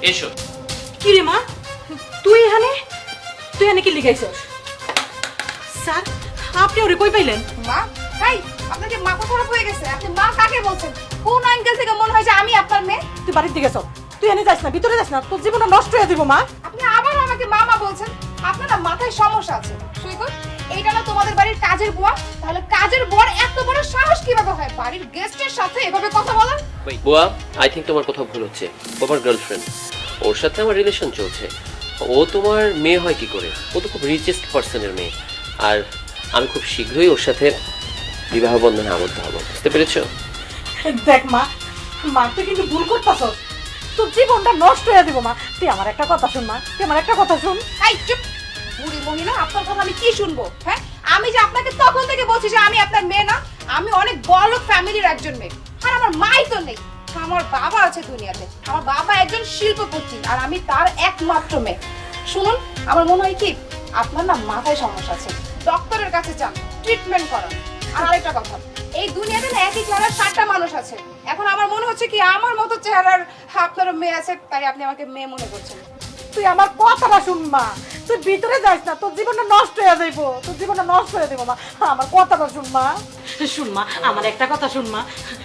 এসো। কি রে মা, তুই এখানে কি লিখাইছস? স্যার, আপনি ওরে কই পাইলেন? মা, ভাই, আপনাকে মাথা খারাপ হয়ে গেছে। আপনি মা কাকে বলছেন? কোন অ্যাঙ্গেল থেকে মনে হয় যে আমি আপনার মেয়ে? তুই বাড়ির দিকে চল, তুই এনে যাস না, ভিতরে যাস না, তোর জীবনটা নষ্ট হয়ে দিব মা। আপনি আবার আমাকে মামা বলছেন? আপনার না মাথায় সমস্যা আছে। সৈকত, এইটা না তোমাদের বাড়ির কাজের বুয়া? তাহলে কাজের বুয়ার এত বড় সাহস কিভাবে হয় বাড়ির গেস্টের সাথে এভাবে কথা বলার? বুয়া, আই থিঙ্ক তোমার কোথাও ভুল হচ্ছে। ও আমার গার্লফ্রেন্ড, ওর সাথে আমার রিলেশন চলছে। ও তোমার মেয়ে হয় কি করে? ও তো খুব রিচেস্ট পার্সনের মেয়ে। আর আমি খুব শীঘ্রই ওর সাথে বিবাহ বন্ধনে আবদ্ধ হব, বুঝতে পেরেছো? দেখ মা, মা তুই কিন্তু ভুল করতেছস, তোর জীবনটা নষ্ট হয়ে দিব মা। তুই আমার একটা কথা শুন মা, তুই আমার একটা কথা শুন। এই চুপ! বুড়ি মহিলা, আপনার কথা আমি কি শুনবো? হ্যাঁ, আমি যে আপনাকে তখন থেকে বলছি যে আমি আপনার মেয়ে না। আমি অনেক বড় ফ্যামিলির একজন মেয়ে, আর আমার মাই তো নেই। আমার বাবা আছে দুনিয়াতে। আমার বাবা একজন শিল্পপতি, আর আমি তার একমাত্র মেয়ে। শুনুন, আমার মনে হয় কি আপনার না মাথায় সমস্যা আছে। ডক্টরের কাছে যান, ট্রিটমেন্ট করান। আর আরেকটা কথা, এই দুনিয়াতে না একই চেহারার 7টা মানুষ আছে। এখন আমার মনে হচ্ছে কি আমার মতো চেহারার আপনারও মেয়ে আছে, তাই আপনি আমাকে মেয়ে মনে করছেন। তুই আমার কথাটা শুন মা, তুই ভিতরে যাস না, তোর জীবনটা নষ্ট হয়ে যাইব, তোর জীবনটা নষ্ট হয়ে যাবো মা। আমার কথাটা শুন মা, শুন মা, আমার একটা কথা শুন মা,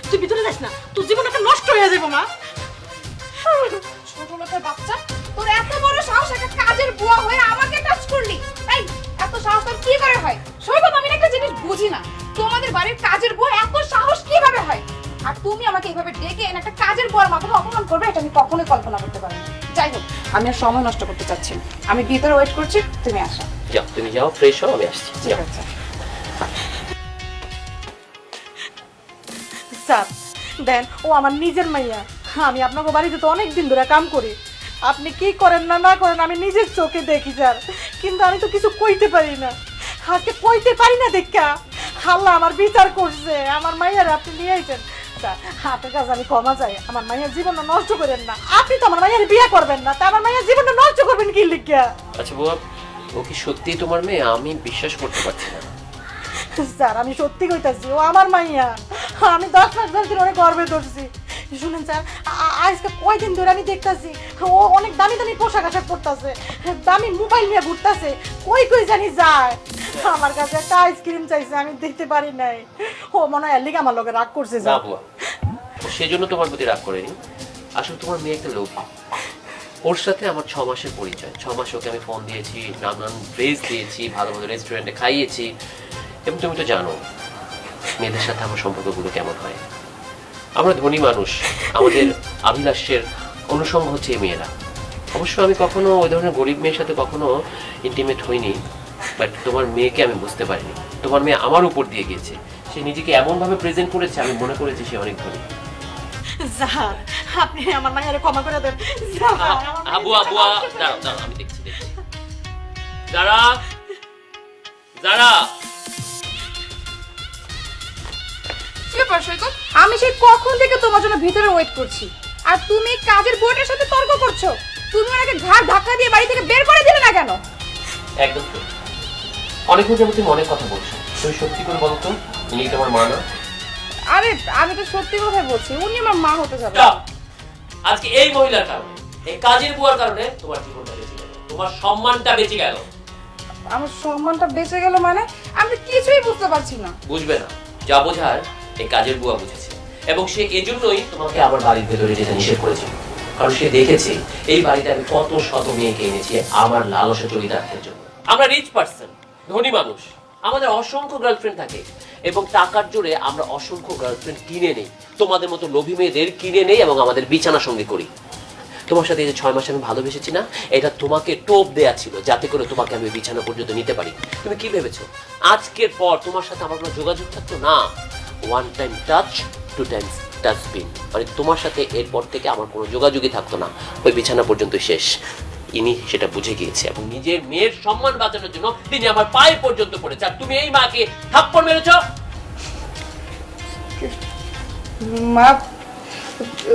তুই ভিতরে যাস না, তোর জীবনটা নষ্ট হয়ে যাবো মা। ছোট লোকের বাচ্চা, তোর এত বড় সাহস একটা কাজের বুয়া হয়ে আমাকে টাচ করলি? এই, এত সাহস তোর কি করে হয়? সৈকত, আমি না একটা জিনিস বুঝি না, তোমাদের বাড়ির কাজের বুয়া এত সাহস কিভাবে হয়? আর তুমি আমাকে এইভাবে ডেকে এনে একটা কাজের বুয়ার মাথায় অপমান করবে, এটা আমি কখনোই কল্পনা করতে পারি না। যাই হোক, আমি আর সময় নষ্ট করতে চাচ্ছি না। আমি ভিতরে ওয়েট করছি, তুমি আসো। যাও, তুমি যাও, ফ্রেশ হও, আমি আসছি। ঠিক আছে। স্যার দেন, ও আমার নিজের মাইয়া। আমি আপনাকে বাড়িতে তো অনেক দিন ধরে কাম করি, আপনি কি করেন না না করেন আমি নিজের চোখে দেখি স্যার, কিন্তু আমি তো কিছু কইতে পারি না। আজকে কইতে পারি না দেখা আল্লাহ আমার বিচার করছে। আমার মাইয়ার আপনি নিয়ে আইছেন স্যার, আপনার কাছে আমি ক্ষমা চাই। আমার মাইয়ার জীবনটা নষ্ট করেন না। আপনি তো আমার মাইয়ার বিয়ে করবেন না, তা আমার মাইয়ার জীবনটা নষ্ট করবেন কি লিখিয়া? আচ্ছা বুয়া, ও কি সত্যিই তোমার মেয়ে? আমি বিশ্বাস করতে পারছি না। স্যার আমি সত্যি কইতাছি, ও আমার মাইয়া। আমি 10 মাস ধরে অনেক গর্বে ধরছি। শুনেন স্যার, আজকে কয়দিন ধরে আমি দেখতাছি ও অনেক দামি দামি পোশাক আশাক পরতাছে, দামি মোবাইল নিয়ে ঘুরতাছে, কই কই জানি যায়। আমার কাছে একটা আইসক্রিম চাইছে, আমি দিতে পারি নাই। ও মনে হয় লিগ আমার লগে রাগ করছে না স্যার। বুয়া, ও সেজন্য তোমার প্রতি রাগ করেনি। আসলে তোমার মেয়ে একটা লোভী। ওর সাথে আমার 6 মাসের পরিচয়। 6 মাস ওকে আমি ফোন দিয়েছি, নানান ড্রেস দিয়েছি, ভালো ভালো রেস্টুরেন্টে খাইয়েছি। এবং তুমি তো জানো মেয়েদের সাথে আমার সম্পর্কগুলো কেমন হয়। আমরা ধনী মানুষ, আমাদের অভিলাষের অনুষঙ্গ হচ্ছে এই মেয়েরা। অবশ্য আমি কখনো ওই ধরনের গরিব মেয়ের সাথে কখনো ইন্টিমেট হইনি, বাট তোমার মেয়েকে আমি বুঝতে পারিনি। তোমার মেয়ে আমার উপর দিয়ে গিয়েছে, সে নিজেকে এমনভাবে প্রেজেন্ট করেছে, আমি মনে করেছি সে অনেক ধনী। স্যার আপনি আমার মায়ের ক্ষমা করে দেন। বুয়া বুয়া, দাঁড়াও দাঁড়াও, আমি দেখছি দেখছি। যারা যারা কি ব্যাপার সৈকত? আমি সেই কখন থেকে তোমার জন্য ভিতরে ওয়েট করছি, আর তুমি কাজের বুয়াটার সাথে তর্ক করছো। তুমি ওনাকে ঘাড় ধাক্কা দিয়ে বাড়ি থেকে বের করে দিলে না কেন? একদম তো অনেকক্ষণ যাবত তুমি অনেক কথা বলছো। তুমি সত্যি করে বলো তো, ইনি তোমার মা না? আরে আমি তো সত্যি কথাই বলছি, উনি আমার মা হতে যাবে। আজকে এই মহিলার কারণে, এই কাজের বুয়ার কারণে তোমার জীবনটা বেঁচে গেল, তোমার সম্মানটা বেঁচে গেল। আমার সম্মানটা বেঁচে গেল মানে? আমি তো কিছুই বুঝতে পারছি না। বুঝবে না, যা বোঝার এই কাজের বুয়া বুঝেছে। এবং সে এজন্যই তোমাকে আবার বাড়ির ভেতরে যেতে নিষেধ করেছে, কারণ সে দেখেছে এই বাড়িতে আমি কত শত মেয়েকে এনেছি আমার লালসা চরিতার্থের জন্য। আমরা রিচ পার্সন, ধনী মানুষ, আমাদের অসংখ্য গার্লফ্রেন্ড থাকে এবং টাকার জোরে আমরা অসংখ্য গার্লফ্রেন্ড কিনে নেই। তোমাদের মতো লোভী মেয়েদের কিনে নেই এবং আমাদের বিছানা সঙ্গে করি। তোমার সাথে এই যে 6 মাস আমি ভালোবেসেছি না, এটা তোমাকে টোপ দেয়া ছিল যাতে করে তোমাকে আমি বিছানা পর্যন্ত নিতে পারি। তুমি কি ভেবেছো আজকের পর তোমার সাথে আমার কোনো যোগাযোগ থাকতো না? 1 টাইম টাচ 2 টাইমস ডাস্টবিন, মানে তোমার সাথে এরপর থেকে আমার কোনো যোগাযোগই থাকতো না, ওই বিছানা পর্যন্ত শেষ। ইনি সেটা বুঝে গিয়েছে এবং নিজের মেয়ের সম্মান বাঁচানোর জন্য তিনি আমার পায়ে পর্যন্ত পড়েছে। আর তুমি এই মাকে থাপ্পড় মেরেছো। মা,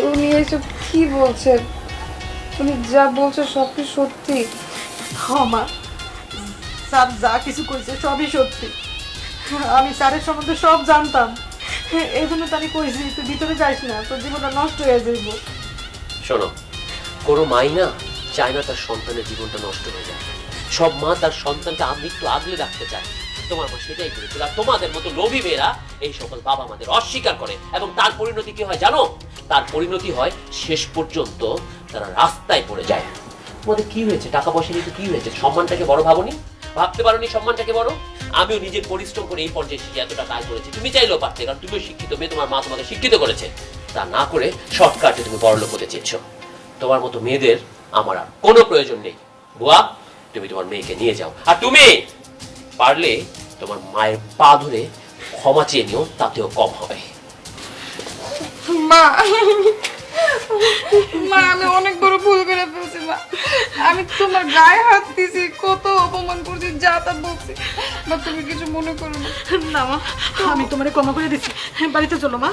উনি এসব কি বলছে? উনি যা বলছে সব কি সত্যি? হ্যাঁ মা, স্যার যা কিছু কইছে সবই সত্যি। আমি স্যারের সম্বন্ধে সব জানতাম, এই জন্য তো আমি কইছি তুই ভিতরে যাইস না, তোর জীবনটা নষ্ট হয়ে যাইব। শোনো, কোনো মাই না চায় না তার সন্তানের জীবনটা নষ্ট হয়ে যায়। সব মা তার সন্তানকে আমৃত্যু আগলে রাখতে চায়। তোমার মা সেটাই করেছিল। আর তোমাদের মতো লোভী মেয়েরা এই সকল বাবা মাদের অস্বীকার করে, এবং তার পরিণতি কি হয় জানো? তার পরিণতি হয় শেষ পর্যন্ত তারা রাস্তায় পড়ে যায়। তোমাদের কি হয়েছে? টাকা পয়সা নিয়ে কি হয়েছে? সম্মানটাকে বড় ভাবনি? ভাবতে পারোনি সম্মানটাকে বড়? আমিও নিজের পরিশ্রম করে এই পর্যায়ে এসে এতটা কাজ করেছি, তুমি চাইলেও পারতে, কারণ তুমিও শিক্ষিত মেয়ে, তোমার মা তোমাকে শিক্ষিত করেছে। তা না করে শর্টকাটে তুমি বড়লোক হতে চেয়েছো। তোমার মতো মেয়েদের আমার আর কোনো প্রয়োজন নেই। বুয়া, তুমি তোমার মেয়েকে নিয়ে যাও। আর তুমি পারলে তোমার মায়ের পা ধরে ক্ষমা চেয়ে নিও, তাতেও কম হবে। মা, মা আমি অনেক বড় ভুল করে ফেলছি মা। আমি তোমার গায়ে হাত দিয়েছি, কত অপমান করছি, যা তা বলছি। মা তুমি কিছু মনে করো না। না মা, আমি তোমারে ক্ষমা করে দিচ্ছি। বাড়িতে চলো মা।